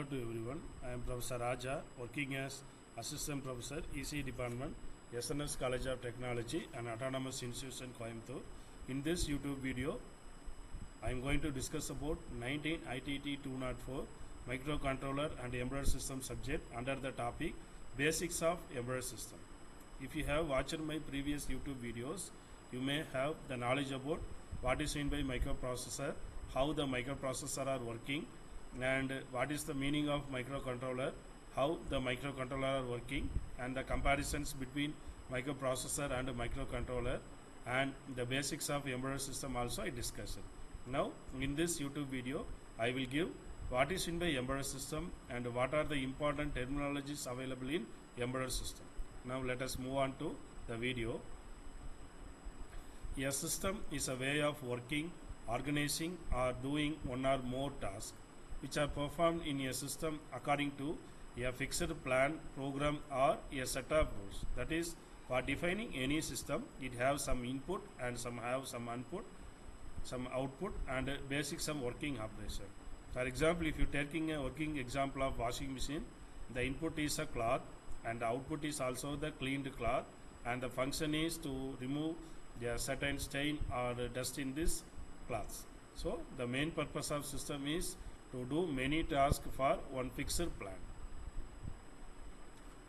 Hello to everyone. I am Professor Raja, working as Assistant Professor, EC Department, SNS College of Technology and Autonomous Institution, Coimbatore. In this YouTube video, I am going to discuss about 19 ITT 204 Microcontroller and Embedded System subject under the topic Basics of Embedded System. If you have watched my previous YouTube videos, you may have the knowledge about what is meant by microprocessor, how the microprocessor are working, and what is the meaning of microcontroller, how the microcontroller are working, and the comparisons between microprocessor and microcontroller, and the basics of embedded system also I discussed. Now in this YouTube video I will give what is in the embedded system and what are the important terminologies available in embedded system. Now let us move on to the video. A system is a way of working, organizing or doing one or more tasks which are performed in a system according to a fixed plan, program or a set of rules. That is, for defining any system, it has some input and some have some input, some output and basic some working operation. For example, if you are taking a working example of washing machine, the input is a cloth and the output is also the cleaned cloth, and the function is to remove the certain stain or dust in this cloths. So the main purpose of system is to do many tasks for one fixed plan.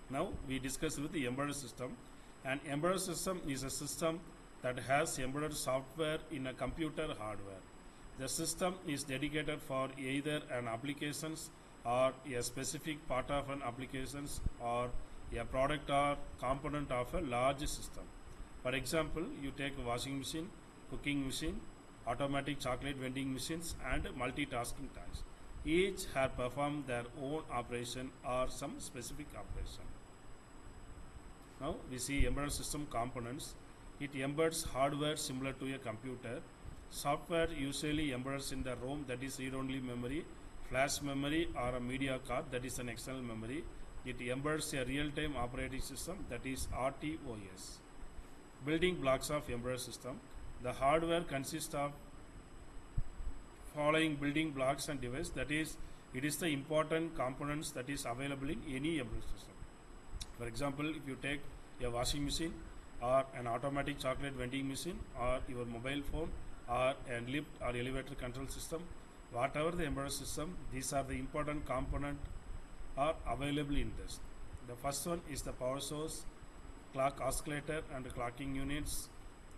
Now we discuss with the embedded system. An embedded system is a system that has embedded software in a computer hardware. The system is dedicated for either an applications or a specific part of an applications or a product or component of a large system. For example, you take a washing machine, cooking machine, automatic chocolate vending machines and multitasking toys. Each have performed their own operation or some specific operation. Now we see embedded system components. It embeds hardware similar to a computer. Software usually embeds in the ROM, that is read-only memory, flash memory or a media card, that is an external memory. It embeds a real-time operating system, that is RTOS. Building blocks of embedded system. The hardware consists of following building blocks and device, that is, it is the important components that is available in any embedded system. For example, if you take a washing machine or an automatic chocolate vending machine or your mobile phone or a lift or elevator control system, whatever the embedded system, these are the important component are available in this. The first one is the power source, clock oscillator and clocking units,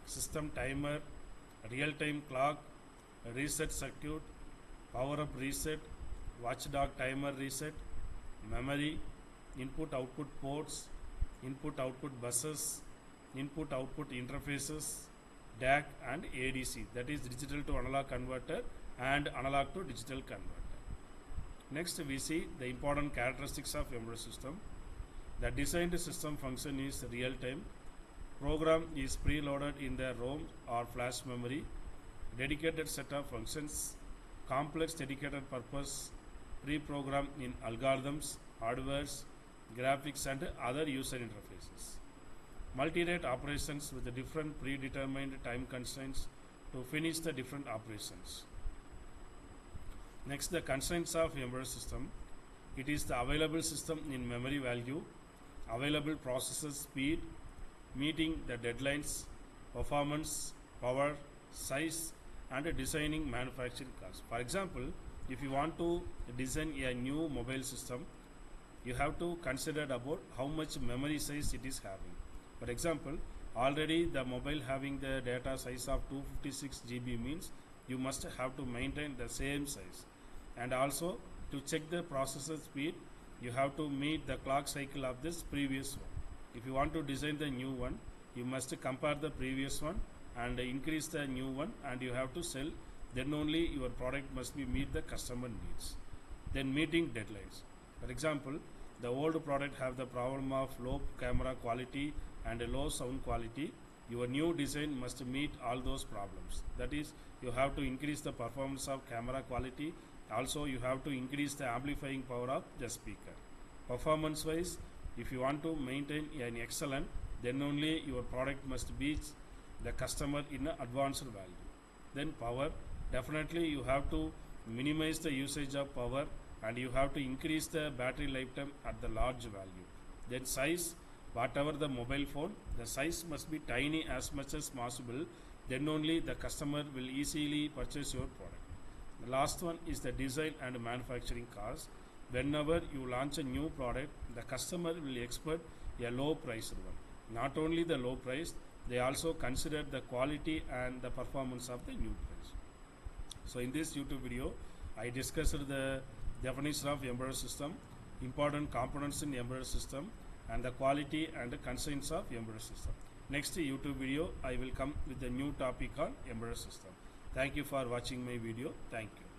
system timer, real-time clock, reset circuit, power up reset, watchdog timer reset, memory, input output ports, input output buses, input output interfaces, DAC and ADC, that is digital to analog converter and analog to digital converter. Next we see the important characteristics of embedded system. The designed system function is real time. Program is preloaded in the ROM or flash memory. Dedicated set of functions. Complex dedicated purpose. Pre-program in algorithms, hardwares, graphics and other user interfaces. Multi-rate operations with the different predetermined time constraints to finish the different operations. Next, the constraints of embedded system. It is the available system in memory value, available processor speed, meeting the deadlines, performance, power, size and designing manufacturing cost. For example, if you want to design a new mobile system, you have to consider about how much memory size it is having. For example, already the mobile having the data size of 256 GB means you must have to maintain the same size. And also to check the processor speed, you have to meet the clock cycle of this previous one. If you want to design the new one, you must compare the previous one and increase the new one, and you have to sell. Then only your product must be meet the customer needs. Then meeting deadlines. For example, the old product have the problem of low camera quality and low sound quality. Your new design must meet all those problems. That is, you have to increase the performance of camera quality. Also, you have to increase the amplifying power of the speaker. Performance wise, if you want to maintain an excellent, then only your product must beat the customer in an advanced value. Then power, definitely you have to minimize the usage of power and you have to increase the battery lifetime at the large value. Then size, whatever the mobile phone, the size must be tiny as much as possible. Then only the customer will easily purchase your product. The last one is the design and manufacturing cost. Whenever you launch a new product, the customer will expect a low priced one. Not only the low price, they also consider the quality and the performance of the new price. So in this YouTube video, I discussed the definition of embedded system, important components in embedded system, and the quality and the constraints of embedded system. Next YouTube video, I will come with a new topic on embedded system. Thank you for watching my video. Thank you.